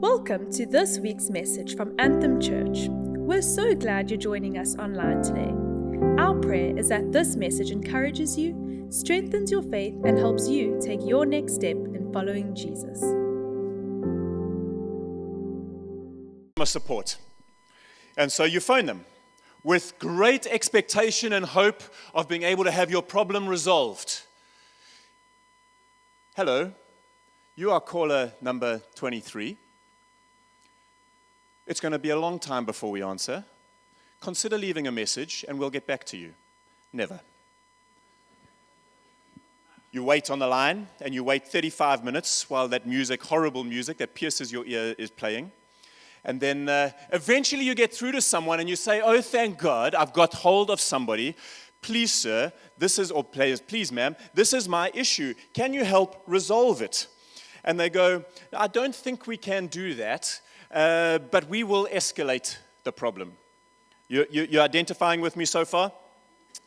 Welcome to this week's message from Anthem Church. We're so glad you're joining us online today. Our prayer is that this message encourages you, strengthens your faith, and helps you take your next step in following Jesus. Support. And so you phone them with great expectation and hope of being able to have your problem resolved. Hello, you are caller number 23. It's going to be a long time before we answer. Consider leaving a message and we'll get back to you. Never. You wait on the line and you wait 35 minutes while that music, horrible music that pierces your ear, is playing. And then eventually you get through to someone and you say, oh, thank God, I've got hold of somebody. Please, sir, please, ma'am, this is my issue. Can you help resolve it? And they go, I don't think we can do that, but we will escalate the problem. You're identifying with me so far?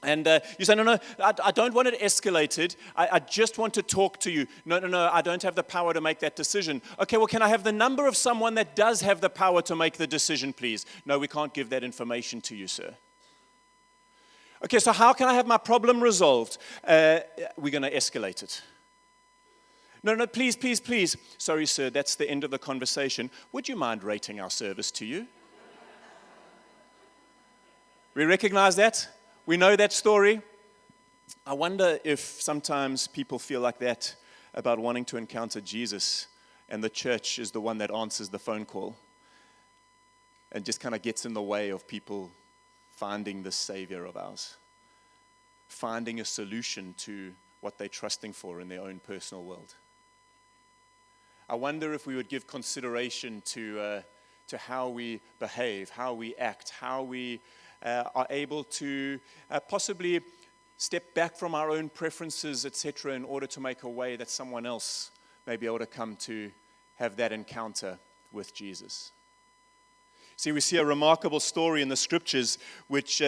And you say, no, I don't want it escalated. I just want to talk to you. No, I don't have the power to make that decision. Okay, well, can I have the number of someone that does have the power to make the decision, please? No, we can't give that information to you, sir. Okay, so how can I have my problem resolved? We're going to escalate it. No, please. Sorry, sir, that's the end of the conversation. Would you mind rating our service to you? We recognize that? We know that story. I wonder if sometimes people feel like that about wanting to encounter Jesus, and the church is the one that answers the phone call and just kind of gets in the way of people finding the Savior of ours, finding a solution to what they're trusting for in their own personal world. I wonder if we would give consideration to how we behave, how we act, how we are able to possibly step back from our own preferences, etc., in order to make a way that someone else may be able to come to have that encounter with Jesus. See, we see a remarkable story in the scriptures which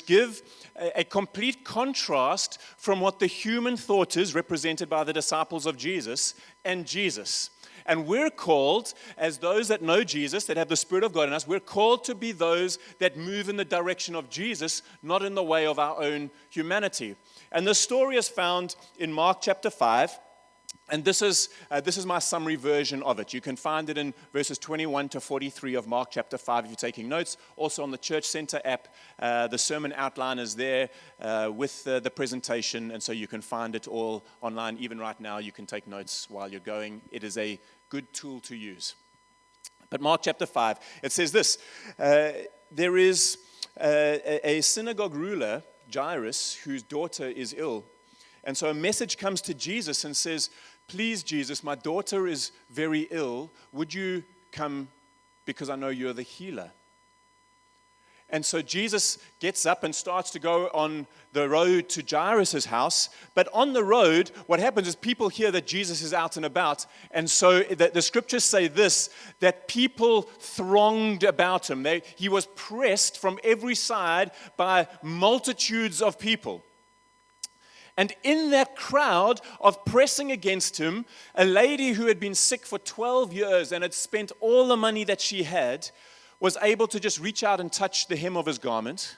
give a complete contrast from what the human thought is, represented by the disciples of Jesus, and Jesus. And we're called, as those that know Jesus, that have the Spirit of God in us, we're called to be those that move in the direction of Jesus, not in the way of our own humanity. And the story is found in Mark chapter 5. And this is my summary version of it. You can find it in verses 21 to 43 of Mark chapter 5 if you're taking notes. Also on the Church Center app, the sermon outline is there with the presentation, and so you can find it all online. Even right now, you can take notes while you're going. It is a good tool to use. But Mark chapter 5, it says this. There is a synagogue ruler, Jairus, whose daughter is ill. And so a message comes to Jesus and says, please, Jesus, my daughter is very ill. Would you come because I know you're the healer? And so Jesus gets up and starts to go on the road to Jairus' house. But on the road, what happens is people hear that Jesus is out and about. And so the scriptures say this, that people thronged about him. He was pressed from every side by multitudes of people. And in that crowd of pressing against him, a lady who had been sick for 12 years and had spent all the money that she had was able to just reach out and touch the hem of his garment.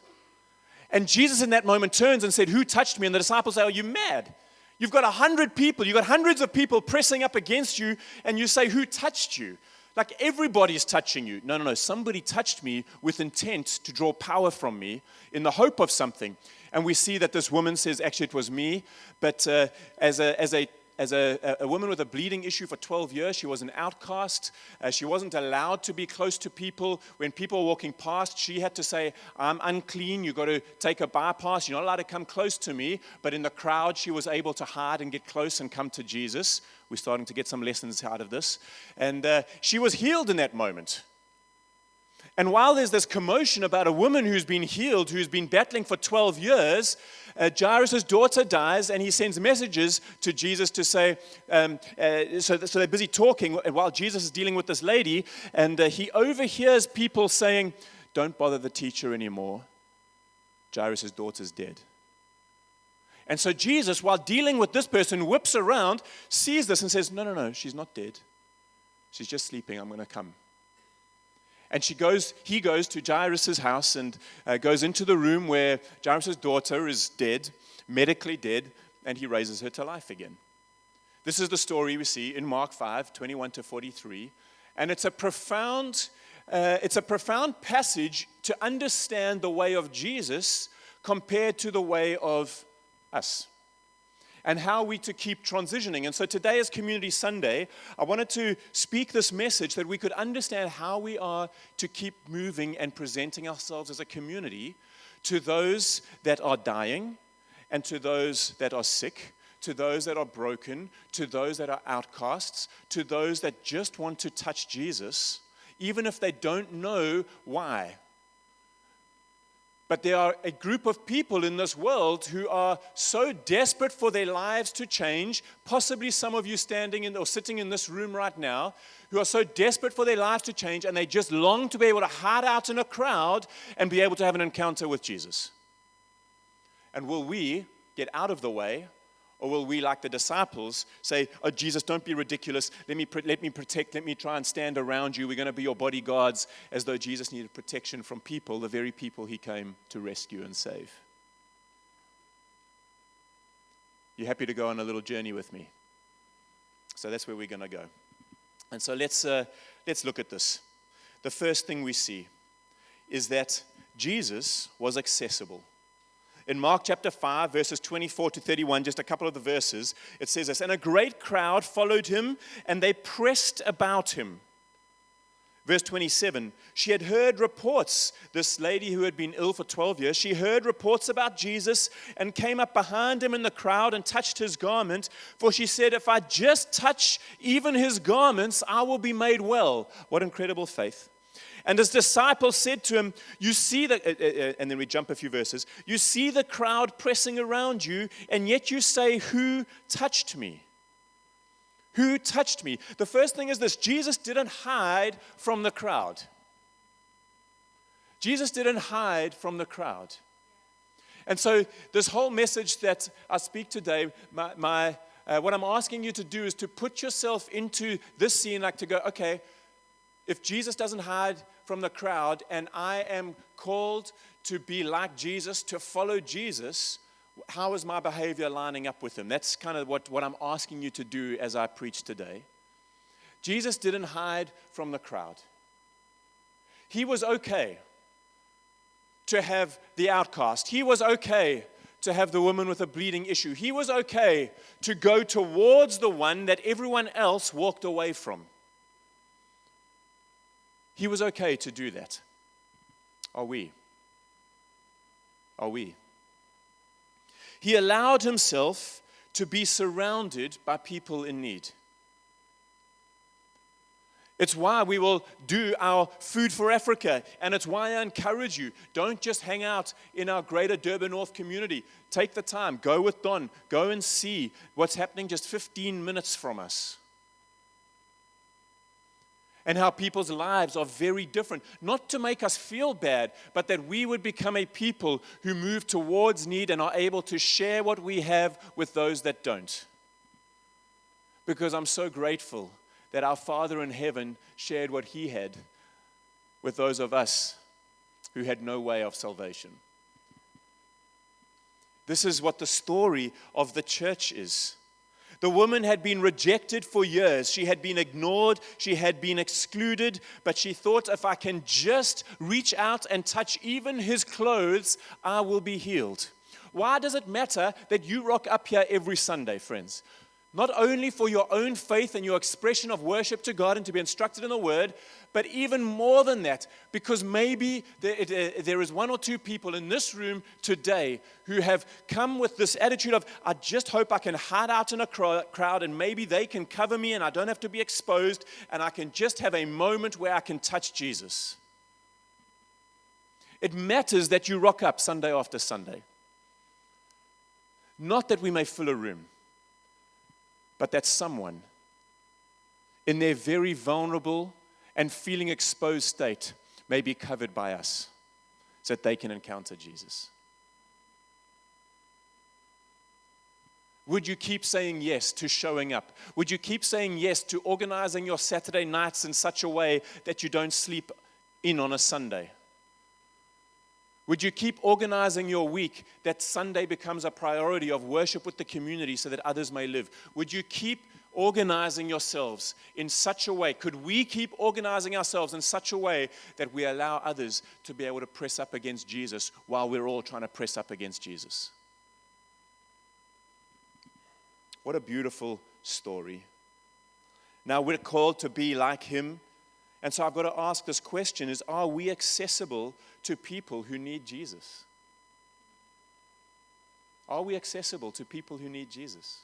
And Jesus in that moment turns and said, who touched me? And the disciples say, are you mad? You've got 100 people, you've got hundreds of people pressing up against you, and you say, who touched you? Like everybody's touching you. No, somebody touched me with intent to draw power from me in the hope of something. And we see that this woman says, actually, it was me. But as a woman with a bleeding issue for 12 years, she was an outcast. She wasn't allowed to be close to people. When people were walking past, she had to say, I'm unclean. You've got to take a bypass. You're not allowed to come close to me. But in the crowd, she was able to hide and get close and come to Jesus. We're starting to get some lessons out of this. And she was healed in that moment. And while there's this commotion about a woman who's been healed, who's been battling for 12 years, Jairus' daughter dies, and he sends messages to Jesus to say, so they're busy talking while Jesus is dealing with this lady, and he overhears people saying, don't bother the teacher anymore. Jairus' daughter's dead. And so Jesus, while dealing with this person, whips around, sees this and says, no, she's not dead. She's just sleeping. I'm going to come. And he goes to Jairus' house and goes into the room where Jairus' daughter is dead, medically dead, and he raises her to life again. This is the story we see in Mark 5, 21 to 43. And it's a profound passage to understand the way of Jesus compared to the way of us, and how we to keep transitioning. And so today is Community Sunday. I wanted to speak this message that we could understand how we are to keep moving and presenting ourselves as a community to those that are dying and to those that are sick, to those that are broken, to those that are outcasts, to those that just want to touch Jesus, even if they don't know why. But there are a group of people in this world who are so desperate for their lives to change, possibly some of you standing in or sitting in this room right now, who are so desperate for their lives to change, and they just long to be able to hide out in a crowd and be able to have an encounter with Jesus. And will we get out of the way, or will we, like the disciples, say, "Oh, Jesus, don't be ridiculous. Let me protect. Let me try and stand around you. We're going to be your bodyguards," as though Jesus needed protection from people, the very people he came to rescue and save. You happy to go on a little journey with me? So that's where we're going to go. And so let's look at this. The first thing we see is that Jesus was accessible. In Mark chapter 5, verses 24 to 31, just a couple of the verses, it says this: "And a great crowd followed him, and they pressed about him." Verse 27, she had heard reports, this lady who had been ill for 12 years, she heard reports about Jesus and came up behind him in the crowd and touched his garment. For she said, "If I just touch even his garments, I will be made well." What incredible faith. And his disciples said to him, "You see and then we jump a few verses, "You see the crowd pressing around you, and yet you say, 'Who touched me?'" Who touched me? The first thing is this: Jesus didn't hide from the crowd. Jesus didn't hide from the crowd. And so this whole message that I speak today, what I'm asking you to do is to put yourself into this scene, like to go, okay, if Jesus doesn't hide from the crowd and I am called to be like Jesus, to follow Jesus, how is my behavior lining up with him? That's kind of what I'm asking you to do as I preach today. Jesus didn't hide from the crowd. He was okay to have the outcast. He was okay to have the woman with a bleeding issue. He was okay to go towards the one that everyone else walked away from. He was okay to do that. Are we? Are we? He allowed himself to be surrounded by people in need. It's why we will do our Food for Africa, and it's why I encourage you, don't just hang out in our greater Durban North community. Take the time, go with Don, go and see what's happening just 15 minutes from us. And how people's lives are very different. Not to make us feel bad, but that we would become a people who move towards need and are able to share what we have with those that don't. Because I'm so grateful that our Father in heaven shared what he had with those of us who had no way of salvation. This is what the story of the church is. The woman had been rejected for years. She had been ignored. She had been excluded. But she thought, if I can just reach out and touch even his clothes, I will be healed. Why does it matter that you rock up here every Sunday, friends? Not only for your own faith and your expression of worship to God and to be instructed in the Word, but even more than that, because maybe there is one or two people in this room today who have come with this attitude of, I just hope I can hide out in a crowd and maybe they can cover me and I don't have to be exposed and I can just have a moment where I can touch Jesus. It matters that you rock up Sunday after Sunday. Not that we may fill a room, but that someone in their very vulnerable and feeling exposed state may be covered by us so that they can encounter Jesus. Would you keep saying yes to showing up? Would you keep saying yes to organizing your Saturday nights in such a way that you don't sleep in on a Sunday? Would you keep organizing your week that Sunday becomes a priority of worship with the community so that others may live? Would you keep organizing yourselves in such a way? Could we keep organizing ourselves in such a way that we allow others to be able to press up against Jesus while we're all trying to press up against Jesus? What a beautiful story. Now we're called to be like him. And so I've got to ask this question is, are we accessible to people who need Jesus? Are we accessible to people who need Jesus?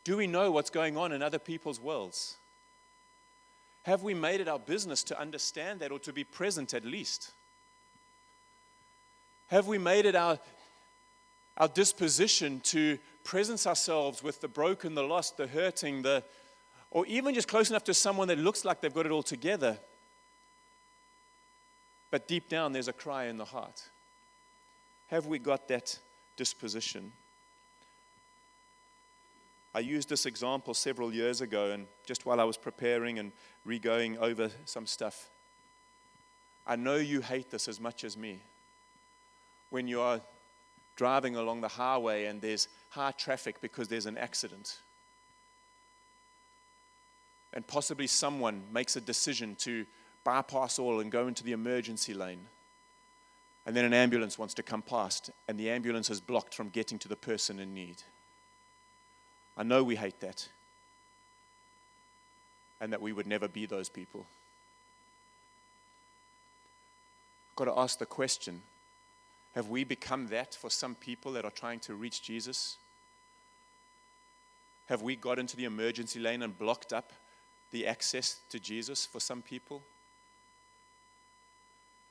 Do we know what's going on in other people's worlds? Have we made it our business to understand that or to be present at least? Have we made it our disposition to presence ourselves with the broken, the lost, the hurting, or even just close enough to someone that looks like they've got it all together, but deep down there's a cry in the heart? Have we got that disposition? I used this example several years ago, and just while I was preparing and re-going over some stuff, I know you hate this as much as me. When you are driving along the highway and there's high traffic because there's an accident, and possibly someone makes a decision to bypass all and go into the emergency lane, and then an ambulance wants to come past and the ambulance is blocked from getting to the person in need. I know we hate that, and that we would never be those people. I've got to ask the question, have we become that for some people that are trying to reach Jesus? Have we got into the emergency lane and blocked up the access to Jesus for some people?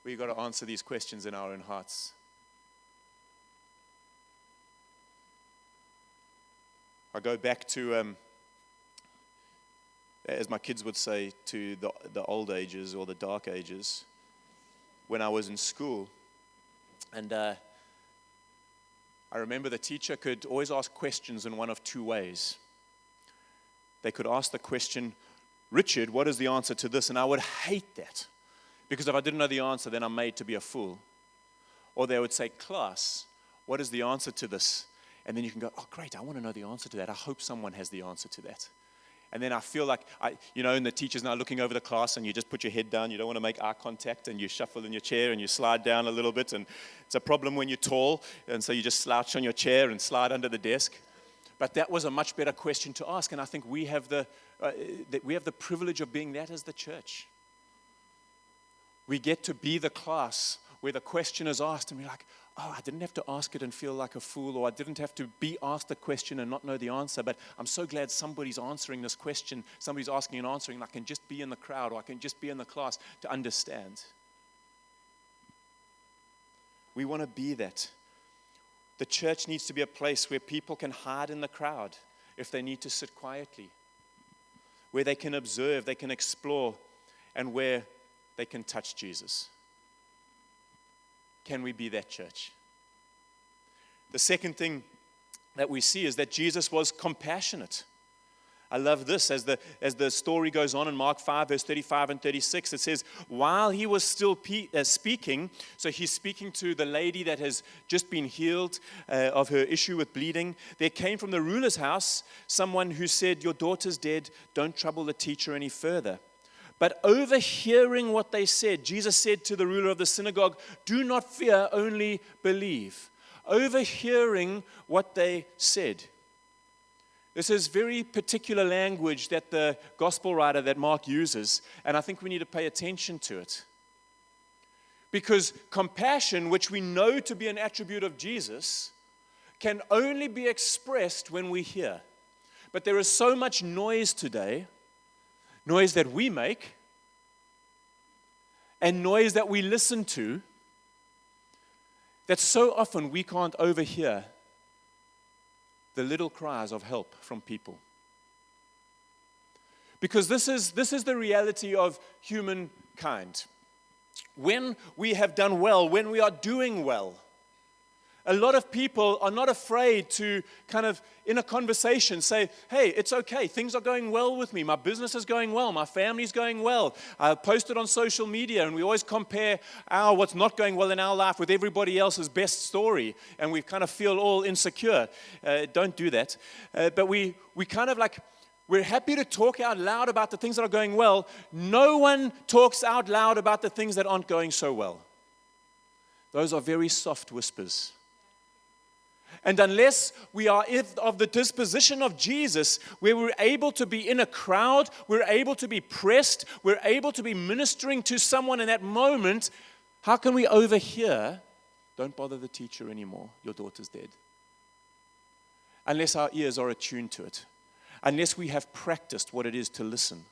We've got to answer these questions in our own hearts. I go back to, as my kids would say, to the old ages or the dark ages when I was in school. And I remember the teacher could always ask questions in one of two ways. They could ask the question, Richard, what is the answer to this? And I would hate that, because if I didn't know the answer, then I'm made to be a fool. Or they would say, class, what is the answer to this? And then you can go, oh, great, I want to know the answer to that. I hope someone has the answer to that. And then I feel like, and the teacher's now looking over the class, and you just put your head down. You don't want to make eye contact, and you shuffle in your chair, and you slide down a little bit. And it's a problem when you're tall, and so you just slouch on your chair and slide under the desk. But that was a much better question to ask, and I think we have the privilege of being that as the church. We get to be the class where the question is asked, and we're like, oh, I didn't have to ask it and feel like a fool, or I didn't have to be asked the question and not know the answer, but I'm so glad somebody's answering this question, somebody's asking and answering, and I can just be in the crowd, or I can just be in the class to understand. We want to be that. The church needs to be a place where people can hide in the crowd if they need to sit quietly, where they can observe, they can explore, and where they can touch Jesus. Can we be that church? The second thing that we see is that Jesus was compassionate. I love this as the story goes on in Mark 5, verse 35 and 36. It says, while he was still speaking, so he's speaking to the lady that has just been healed of her issue with bleeding, there came from the ruler's house someone who said, your daughter's dead, don't trouble the teacher any further. But overhearing what they said, Jesus said to the ruler of the synagogue, do not fear, only believe. Overhearing what they said. This is very particular language that the gospel writer that Mark uses, and I think we need to pay attention to it. Because compassion, which we know to be an attribute of Jesus, can only be expressed when we hear. But there is so much noise today, noise that we make, and noise that we listen to, that so often we can't overhear the little cries of help from people. Because this is the reality of humankind. When we have done well, when we are doing well, A lot of people are not afraid to kind of, in a conversation, say, hey, it's okay. Things are going well with me. My business is going well. My family's going well. I posted on social media, and we always compare what's not going well in our life with everybody else's best story, and we kind of feel all insecure. Don't do that. But we kind of like, we're happy to talk out loud about the things that are going well. No one talks out loud about the things that aren't going so well. Those are very soft whispers. And unless we are of the disposition of Jesus, where we're able to be in a crowd, we're able to be pressed, we're able to be ministering to someone in that moment, how can we overhear, don't bother the teacher anymore, your daughter's dead? Unless our ears are attuned to it. Unless we have practiced what it is to listen.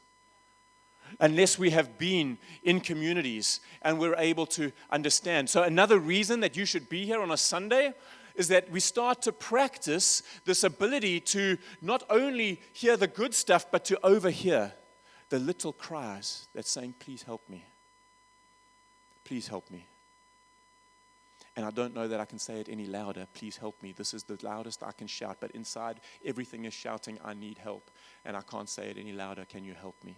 Unless we have been in communities and we're able to understand. So another reason that you should be here on a Sunday is that we start to practice this ability to not only hear the good stuff, but to overhear the little cries that's saying, please help me. Please help me. And I don't know that I can say it any louder. Please help me. This is the loudest I can shout. But inside, everything is shouting, I need help. And I can't say it any louder. Can you help me?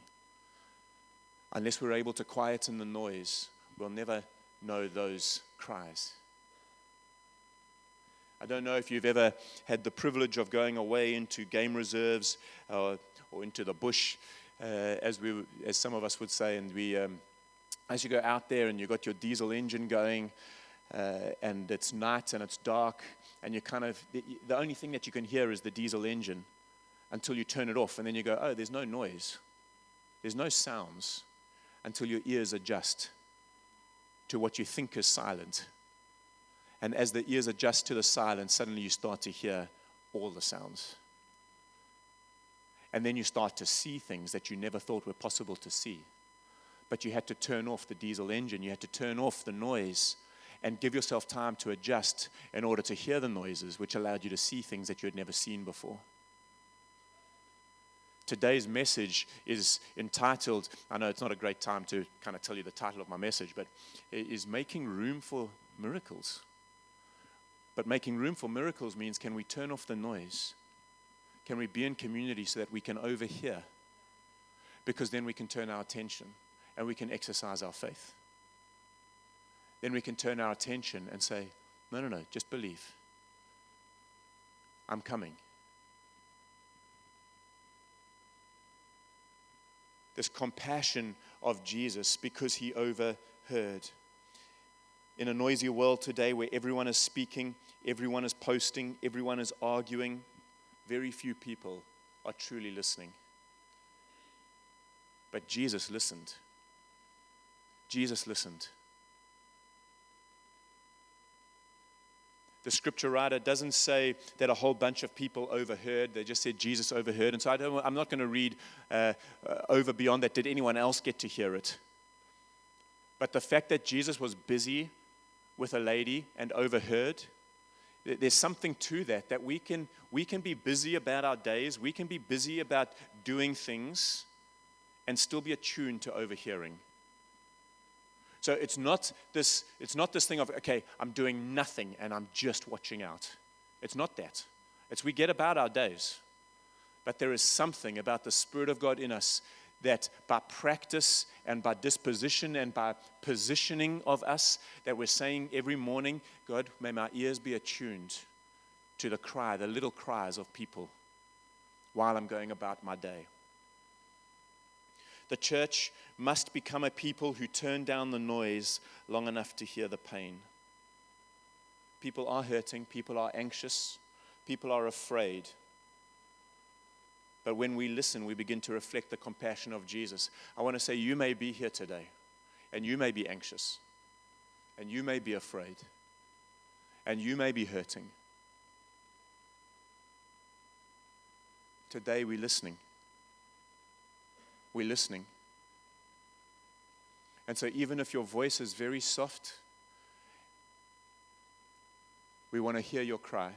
Unless we're able to quieten the noise, we'll never know those cries. I don't know if you've ever had the privilege of going away into game reserves or into the bush, as some of us would say. And as you go out there and you've got your diesel engine going, and it's night and it's dark, and you kind of, the only thing that you can hear is the diesel engine until you turn it off, and then you go, oh, there's no noise. There's no sounds until your ears adjust to what you think is silent. And as the ears adjust to the silence, suddenly you start to hear all the sounds. And then you start to see things that you never thought were possible to see. But you had to turn off the diesel engine. You had to turn off the noise and give yourself time to adjust in order to hear the noises, which allowed you to see things that you had never seen before. Today's message is entitled, I know it's not a great time to kind of tell you the title of my message, but it is Making Room for Miracles. But making room for miracles means, can we turn off the noise? Can we be in community so that we can overhear? Because then we can turn our attention and we can exercise our faith. Then we can turn our attention and say, no, just believe. I'm coming. This compassion of Jesus because he overheard. In a noisy world today where everyone is speaking, everyone is posting, everyone is arguing, very few people are truly listening. But Jesus listened. Jesus listened. The scripture writer doesn't say that a whole bunch of people overheard. They just said Jesus overheard. And so I'm not going to read over beyond that. Did anyone else get to hear it? But the fact that Jesus was busy with a lady and overheard, there's something to that we can be busy about our days. We can be busy about doing things and still be attuned to overhearing. So it's not this thing of, okay, I'm doing nothing and I'm just watching out. It's not that. It's we get about our days. But there is something about the Spirit of God in us that by practice and by disposition and by positioning of us, that we're saying every morning, God, may my ears be attuned to the little cries of people while I'm going about my day. The church must become a people who turn down the noise long enough to hear the pain. People are hurting, people are anxious, people are afraid. But when we listen, we begin to reflect the compassion of Jesus. I want to say, you may be here today, and you may be anxious, and you may be afraid, and you may be hurting. Today, we're listening. We're listening. And so even if your voice is very soft, we want to hear your cry.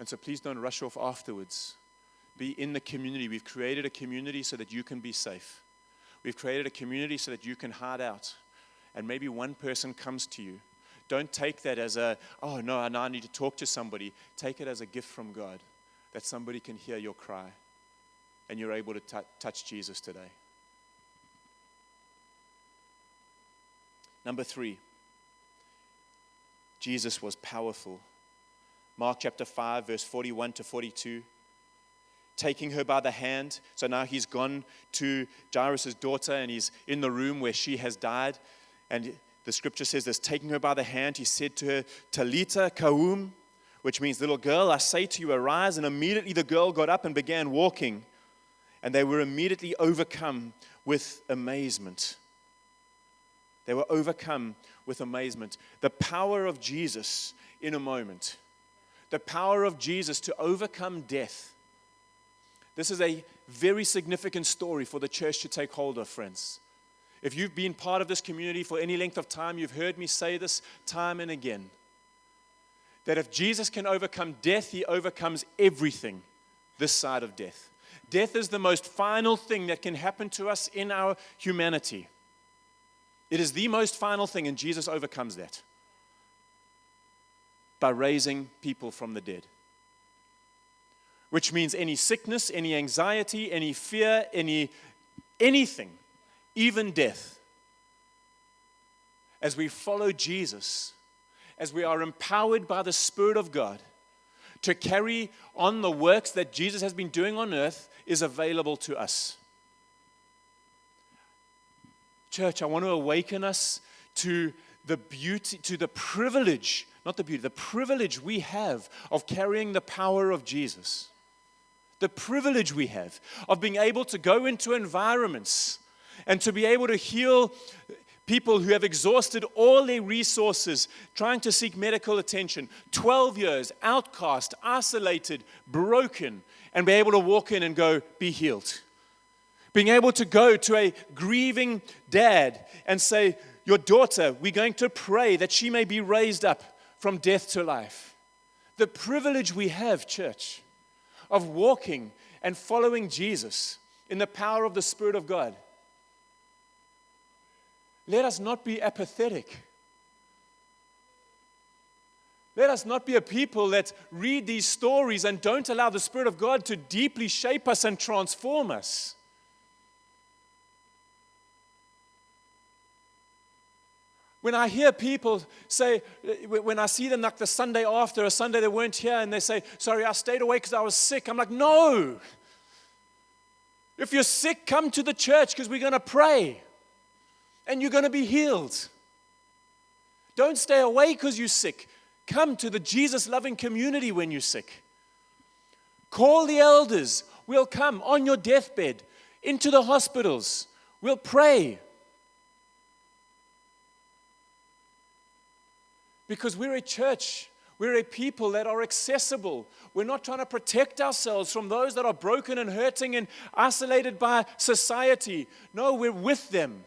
And so please don't rush off afterwards. Be in the community. We've created a community so that you can be safe. We've created a community so that you can hide out and maybe one person comes to you, don't take that as a, oh no, now I need to talk to somebody. Take it as a gift from God that somebody can hear your cry and you're able to touch Jesus today. Number 3, Jesus was powerful. Mark chapter 5, verse 41 to 42. Taking her by the hand. So now he's gone to Jairus' daughter and he's in the room where she has died. And the scripture says this, taking her by the hand, he said to her, Talita Kaum, which means, little girl, I say to you, arise. And immediately the girl got up and began walking. And they were immediately overcome with amazement. They were overcome with amazement. The power of Jesus in a moment. The power of Jesus to overcome death. This is a very significant story for the church to take hold of, friends. If you've been part of this community for any length of time, you've heard me say this time and again. That if Jesus can overcome death, he overcomes everything this side of death. Death is the most final thing that can happen to us in our humanity. It is the most final thing, and Jesus overcomes that by raising people from the dead. Which means any sickness, any anxiety, any fear, anything, even death. As we follow Jesus, as we are empowered by the Spirit of God to carry on the works that Jesus has been doing on earth, is available to us. Church, I want to awaken us to the beauty, to the privilege, not the beauty, the privilege we have of carrying the power of Jesus. The privilege we have of being able to go into environments and to be able to heal people who have exhausted all their resources trying to seek medical attention. 12 years, outcast, isolated, broken, and be able to walk in and go, be healed. Being able to go to a grieving dad and say, your daughter, we're going to pray that she may be raised up from death to life. The privilege we have, church, of walking and following Jesus in the power of the Spirit of God. Let us not be apathetic. Let us not be a people that read these stories and don't allow the Spirit of God to deeply shape us and transform us. When I hear people say, when I see them like the Sunday after, a Sunday they weren't here, and they say, sorry, I stayed away because I was sick. I'm like, no. If you're sick, come to the church because we're going to pray. And you're going to be healed. Don't stay away because you're sick. Come to the Jesus-loving community when you're sick. Call the elders. We'll come on your deathbed, into the hospitals. We'll pray. Because we're a church, we're a people that are accessible. We're not trying to protect ourselves from those that are broken and hurting and isolated by society. No, we're with them.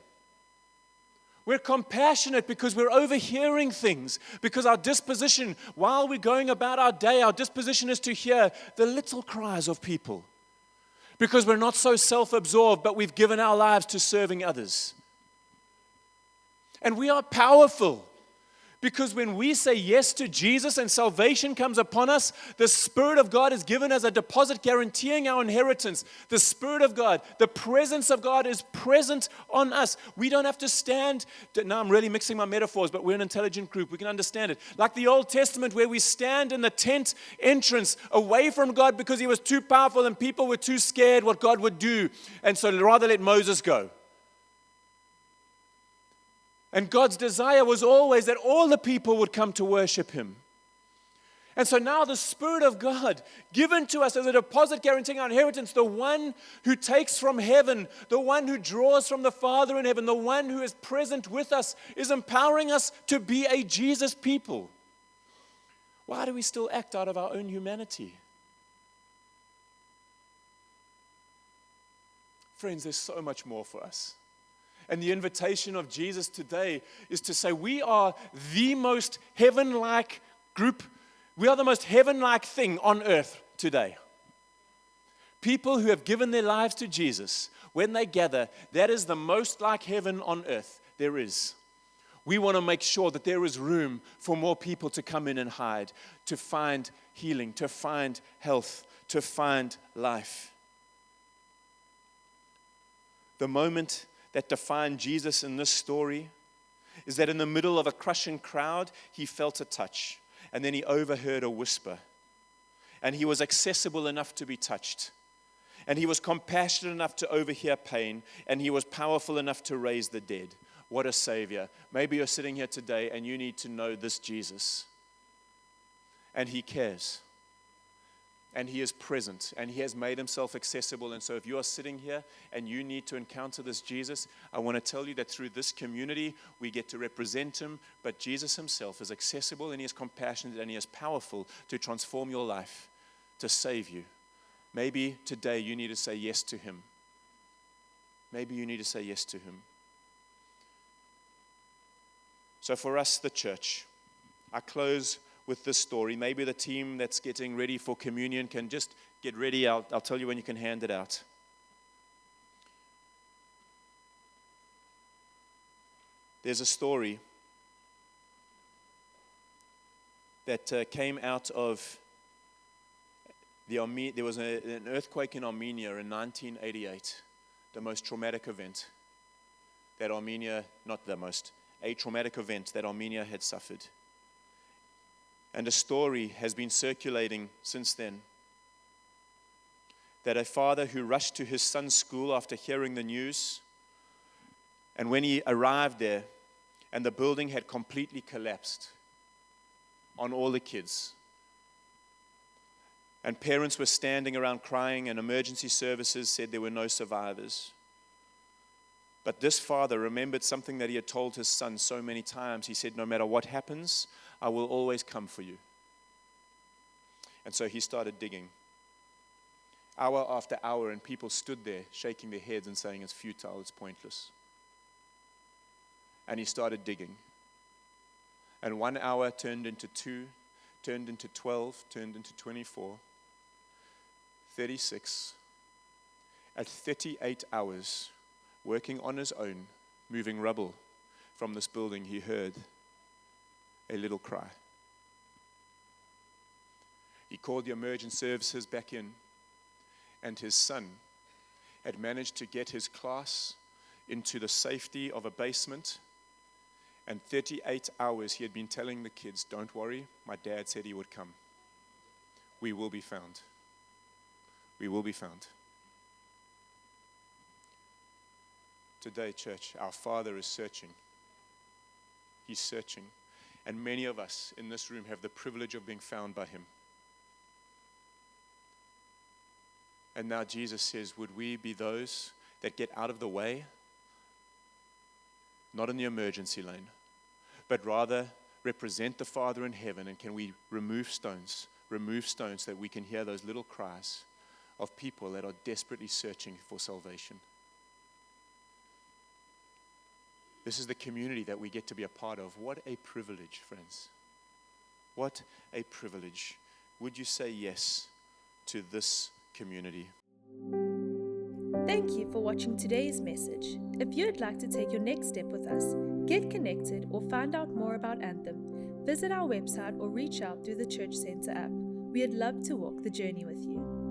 We're compassionate because we're overhearing things. Because our disposition, while we're going about our day, our disposition is to hear the little cries of people. Because we're not so self-absorbed, but we've given our lives to serving others. And we are powerful. Because when we say yes to Jesus and salvation comes upon us, the Spirit of God is given as a deposit guaranteeing our inheritance. The Spirit of God, the presence of God is present on us. We don't have to stand. Now I'm really mixing my metaphors, but we're an intelligent group. We can understand it. Like the Old Testament where we stand in the tent entrance away from God because he was too powerful and people were too scared what God would do. And so rather let Moses go. And God's desire was always that all the people would come to worship him. And so now the Spirit of God, given to us as a deposit guaranteeing our inheritance, the one who takes from heaven, the one who draws from the Father in heaven, the one who is present with us, is empowering us to be a Jesus people. Why do we still act out of our own humanity? Friends, there's so much more for us. And the invitation of Jesus today is to say we are the most heaven-like group. We are the most heaven-like thing on earth today. People who have given their lives to Jesus, when they gather, that is the most like heaven on earth there is. We want to make sure that there is room for more people to come in and hide, to find healing, to find health, to find life. The moment that defined Jesus in this story is that in the middle of a crushing crowd, he felt a touch, and then he overheard a whisper. And he was accessible enough to be touched. And he was compassionate enough to overhear pain, and he was powerful enough to raise the dead. What a Savior. Maybe you're sitting here today and you need to know this Jesus. And he cares. And he is present. And he has made himself accessible. And so if you are sitting here and you need to encounter this Jesus, I want to tell you that through this community, we get to represent him. But Jesus himself is accessible, and he is compassionate, and he is powerful to transform your life, to save you. Maybe today you need to say yes to him. Maybe you need to say yes to him. So for us, the church, I close with this story. Maybe the team that's getting ready for communion can just get ready. I'll tell you when you can hand it out. There's a story that came out of there was an earthquake in Armenia in 1988, the most traumatic event that a traumatic event that Armenia had suffered. And a story has been circulating since then that a father who rushed to his son's school after hearing the news, and when he arrived there, and the building had completely collapsed on all the kids, and parents were standing around crying, and emergency services said there were no survivors. But this father remembered something that he had told his son so many times. He said, no matter what happens, I will always come for you. And so he started digging. Hour after hour, and people stood there shaking their heads and saying, it's futile, it's pointless. And he started digging. And 1 hour turned into 2, turned into 12, turned into 24, 36. At 38 hours, working on his own, moving rubble from this building, he heard a little cry. He called the emergency services back in, and his son had managed to get his class into the safety of a basement. And 38 hours he had been telling the kids, don't worry, my dad said he would come. We will be found. We will be found. Today, church, our Father is searching. He's searching. And many of us in this room have the privilege of being found by him. And now Jesus says, would we be those that get out of the way? Not in the emergency lane, but rather represent the Father in heaven. And can we remove stones so that we can hear those little cries of people that are desperately searching for salvation? This is the community that we get to be a part of. What a privilege, friends. What a privilege. Would you say yes to this community? Thank you for watching today's message. If you'd like to take your next step with us, get connected, or find out more about Anthem, visit our website or reach out through the Church Center app. We'd love to walk the journey with you.